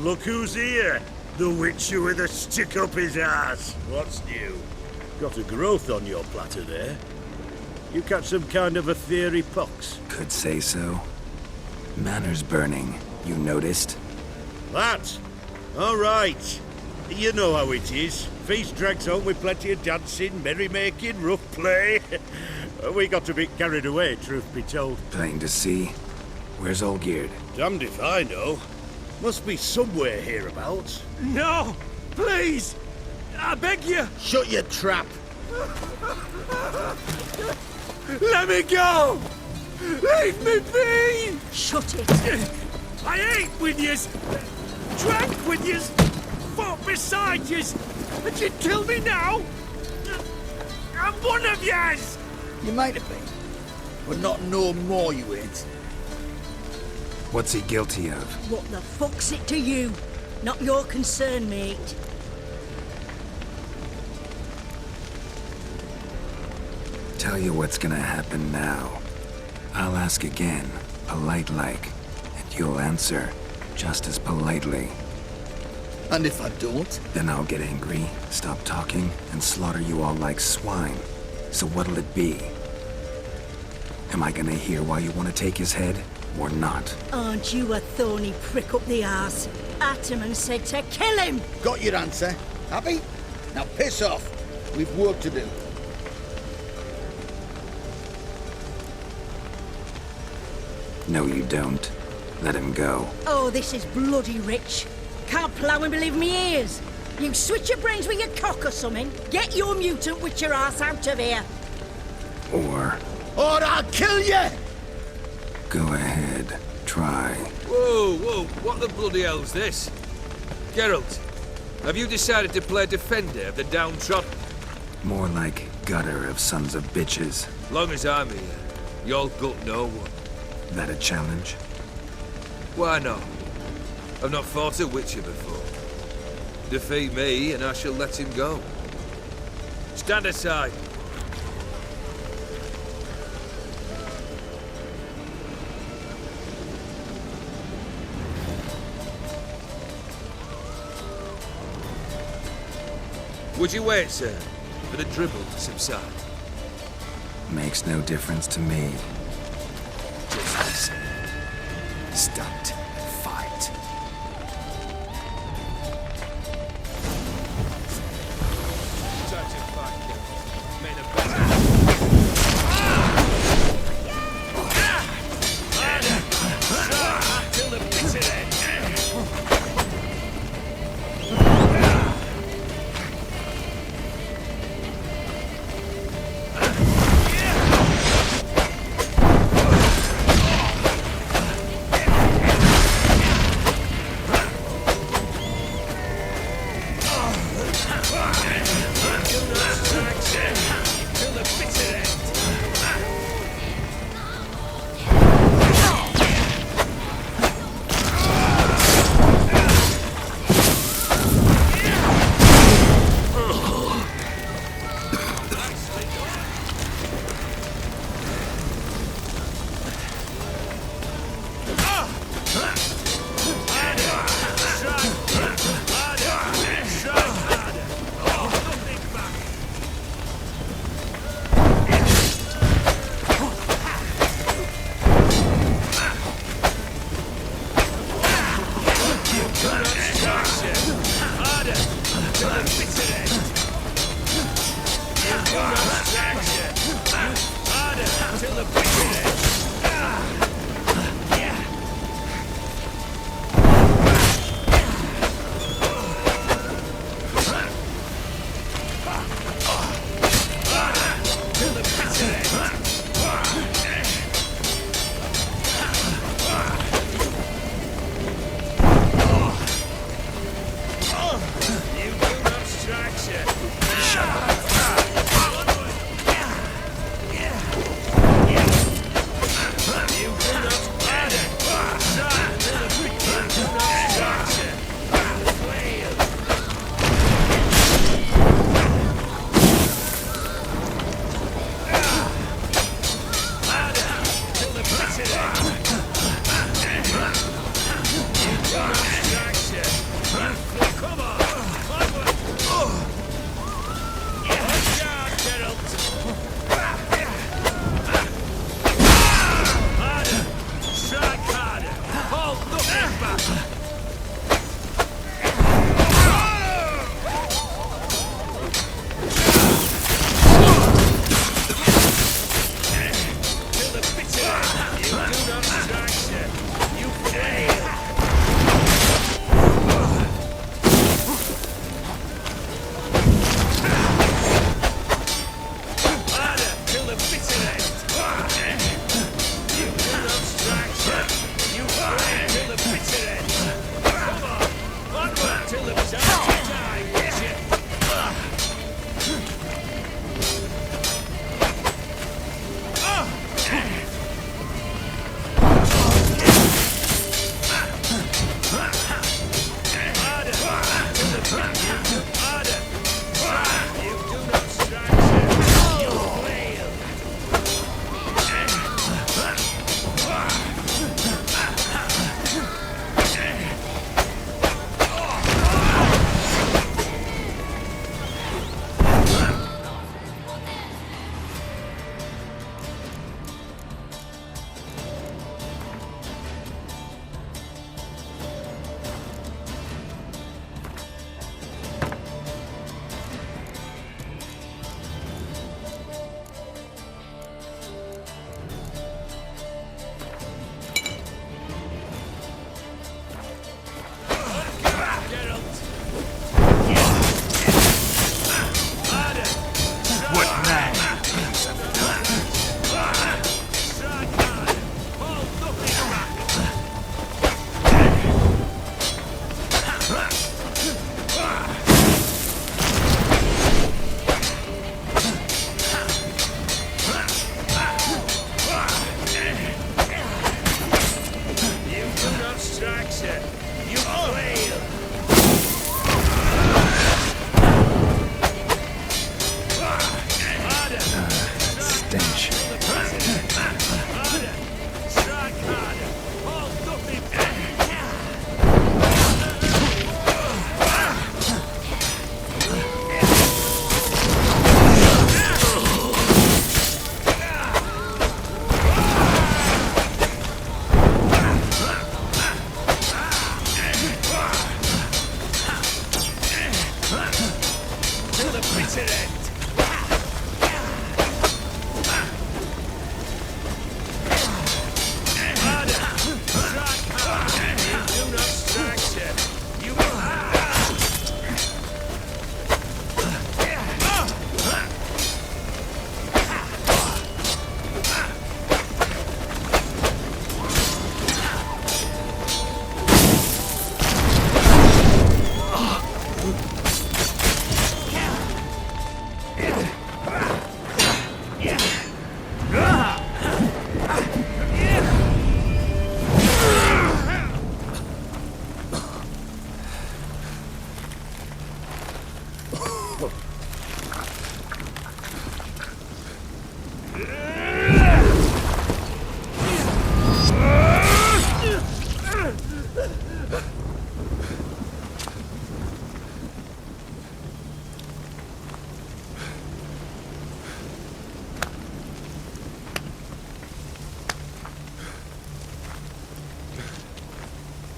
Look who's here! The witcher with a stick up his ass! What's new? Got a growth on your platter there. You catch some kind of a theory pox? Could say so. Manor's burning, you noticed? That? All right. You know how it is. Feast drags on with plenty of dancing, merrymaking, rough play. We got a bit carried away, truth be told. Plain to see. Where's Olgierd? Damned if I know. Must be somewhere hereabouts. No! Please! I beg you! Shut your trap! Let me go! Leave me be! Shut it! I ate with yous! Drank with yous! Fought beside yous! And you'd kill me now? I'm one of yous! You might have been, but not no more you ain't. What's he guilty of? What the fuck's it to you? Not your concern, mate. Tell you what's gonna happen now. I'll ask again, polite-like, and you'll answer just as politely. And if I don't? Then I'll get angry, stop talking, and slaughter you all like swine. So what'll it be? Am I gonna hear why you want to take his head, or not? Aren't you a thorny prick up the arse? Attaman said to kill him! Got your answer. Happy? Now piss off. We've work to do. No, you don't. Let him go. Oh, this is bloody rich. Can't plough and believe me ears. You switch your brains with your cock or something. Get your mutant witcher ass out of here. Or I'll kill you! go ahead, try. Whoa, what the bloody hell's this? Geralt, have you decided to play defender of the downtrodden? More like gutter of sons of bitches. Long as I'm here, you'll gut no one. That a challenge? Why not? I've not fought a witcher before. Defeat me and I shall let him go. Stand aside. Would you wait, sir, for the dribble to subside? Makes no difference to me. Just listen. Stunt and fight. Touch and fight, Geralt. Made a better. Till the bitter end.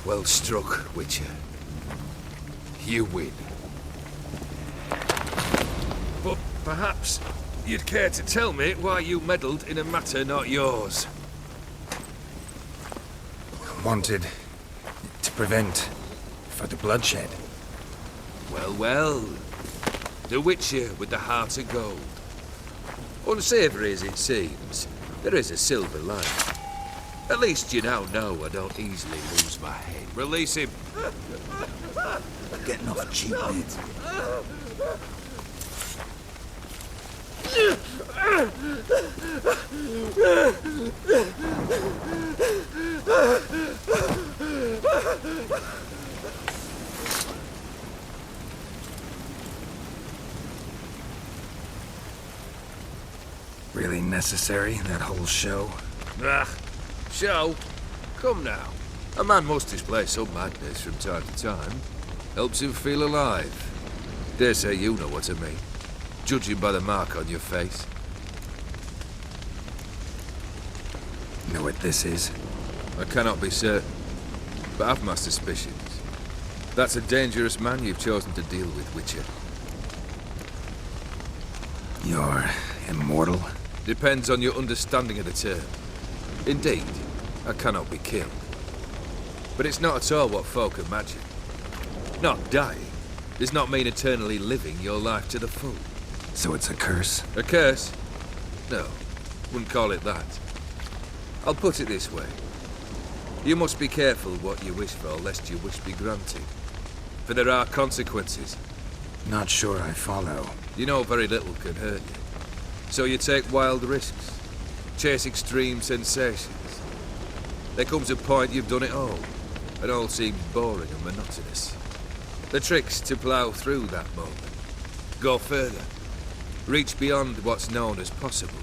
Well struck, Witcher. You win. But perhaps you'd care to tell me why you meddled in a matter not yours. Wanted to prevent further bloodshed. Well, well. The Witcher with the heart of gold. Unsavoury as it seems, there is a silver lining. At least you now know I don't easily lose my head. Release him. Getting off cheap, mate. Really necessary, that whole show? Ah, show? Come now. A man must display some madness from time to time. Helps him feel alive. Dare say you know what I mean. Judging by the mark on your face. Know what this is? I cannot be certain, but I've my suspicions. That's a dangerous man you've chosen to deal with, Witcher. You're immortal? Depends on your understanding of the term. Indeed, I cannot be killed. But it's not at all what folk imagine. Not dying does not mean eternally living your life to the full. So it's a curse? A curse? No, wouldn't call it that. I'll put it this way. You must be careful what you wish for, lest your wish be granted. for there are consequences. Not sure I follow. You know very little can hurt you. So you take wild risks, chase extreme sensations. There comes a point you've done it all seems boring and monotonous. The trick's to plough through that moment. Go further. Reach beyond what's known as possible.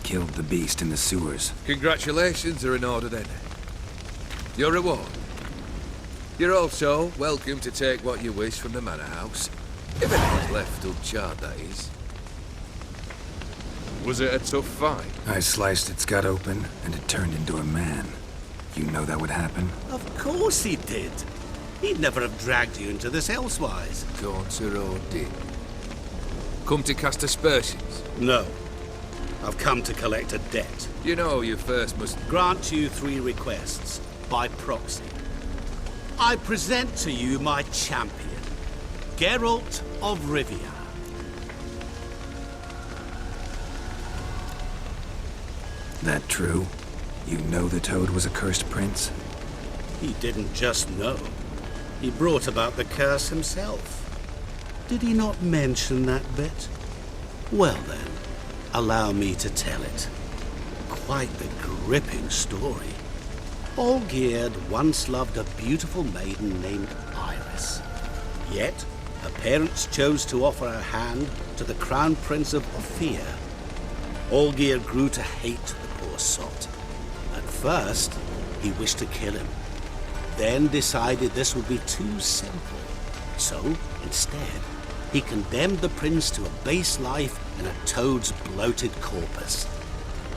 Killed the beast in the sewers. Congratulations are in order then. Your reward. You're also welcome to take what you wish from the manor house. If anyone's left uncharred, that is. Was it a tough fight? I sliced its gut open, and it turned into a man. You know that would happen? Of course he did. He'd never have dragged you into this elsewise. Gaunter or did. Come to cast aspersions. No. I've come to collect a debt. You know you first must... Grant you 3 requests, by proxy. I present to you my champion, Geralt of Rivia. That true? You know the Toad was a cursed prince? He didn't just know. He brought about the curse himself. Did he not mention that bit? Well then, allow me to tell it. Quite the gripping story. Olgierd once loved a beautiful maiden named Iris. Yet, her parents chose to offer her hand to the Crown Prince of Ophir. Olgierd grew to hate the poor sot. At first, he wished to kill him. Then decided this would be too simple. So, instead, he condemned the prince to a base life in a toad's bloated corpus.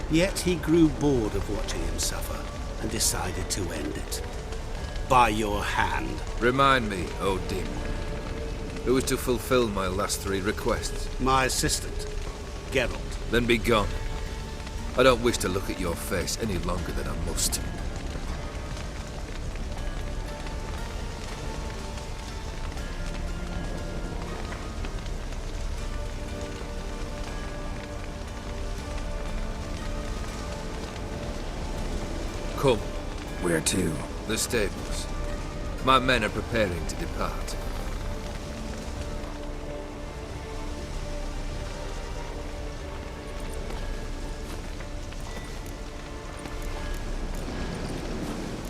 Yet he grew bored of watching him suffer and decided to end it. By your hand. Remind me, Odin. Who was to fulfill my last 3 requests? My assistant, Geralt. Then be gone. I don't wish to look at your face any longer than I must. Come. Where to? The stables. My men are preparing to depart.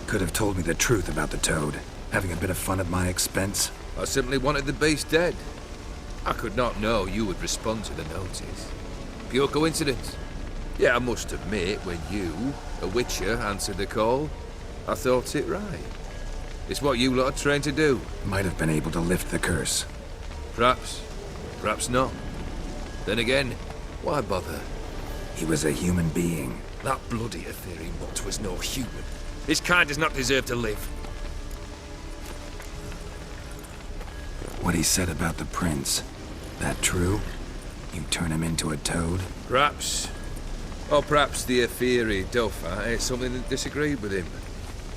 Could have told me the truth about the Toad, having a bit of fun at my expense. I simply wanted the beast dead. I could not know you would respond to the notice. Pure coincidence. Yeah, I must admit, when you, a witcher, answered the call, I thought it right. It's what you lot are trained to do. Might have been able to lift the curse. Perhaps. Perhaps not. Then again, why bother? He was a human being. That bloody Ethereal mutt was no human. His kind does not deserve to live. What he said about the prince, that true? You turn him into a toad? Perhaps. Or perhaps the Ethereal Dauphin ate something that disagreed with him.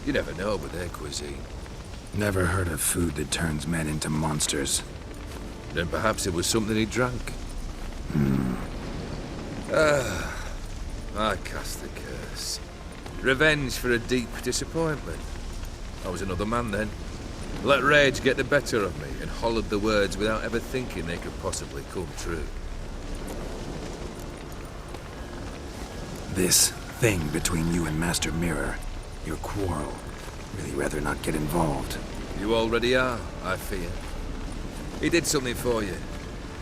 You never know with their cuisine. Never heard of food that turns men into monsters. Then perhaps it was something he drank. I cast the curse. Revenge for a deep disappointment. I was another man then. Let rage get the better of me and hollered the words without ever thinking they could possibly come true. This thing between you and Master Mirror, your quarrel, really rather not get involved. You already are, I fear. He did something for you.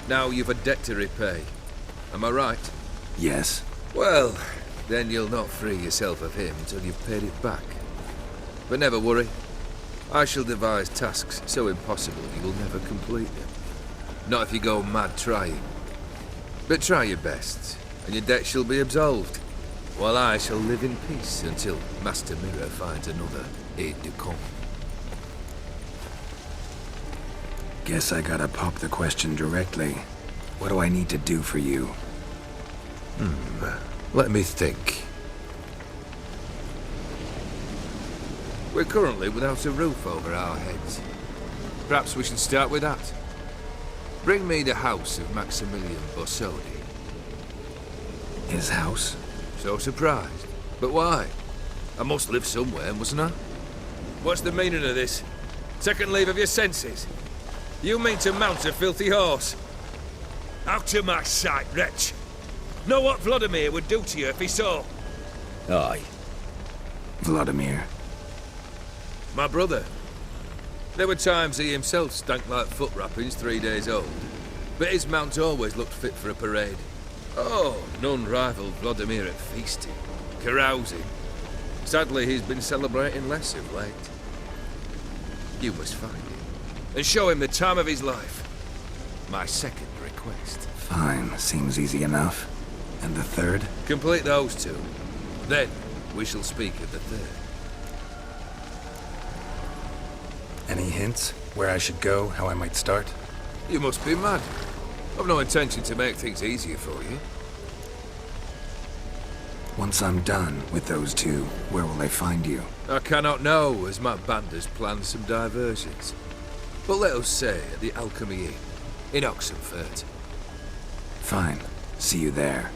Now you've a debt to repay. Am I right? Yes. Well, then you'll not free yourself of him until you've paid it back. But never worry. I shall devise tasks so impossible you will never complete them. Not if you go mad trying. But try your best, and your debt shall be absolved, while I shall live in peace until Master Mirror finds another aide-de-camp. Guess I gotta pop the question directly. What do I need to do for you? Let me think. We're currently without a roof over our heads. Perhaps we should start with that. Bring me the house of Maximilian Bossodi. His house? So surprised. But why? I must live somewhere, mustn't I? What's the meaning of this? Second leave of your senses? You mean to mount a filthy horse? Out of my sight, wretch! Know what Vladimir would do to you if he saw? Aye. Vladimir. My brother. There were times he himself stank like foot wrappings 3 days old, but his mount always looked fit for a parade. Oh, none rivaled Vladimir at feasting, carousing. Sadly, he's been celebrating less of late. You must find him, and show him the time of his life. My second request. Fine, seems easy enough. And the third? Complete those two. Then, we shall speak of the third. Any hints? Where I should go, how I might start? You must be mad. I've no intention to make things easier for you. Once I'm done with those two, where will I find you? I cannot know, as my band has planned some diversions. But let us say at the Alchemy Inn, in Oxenfurt. Fine. See you there.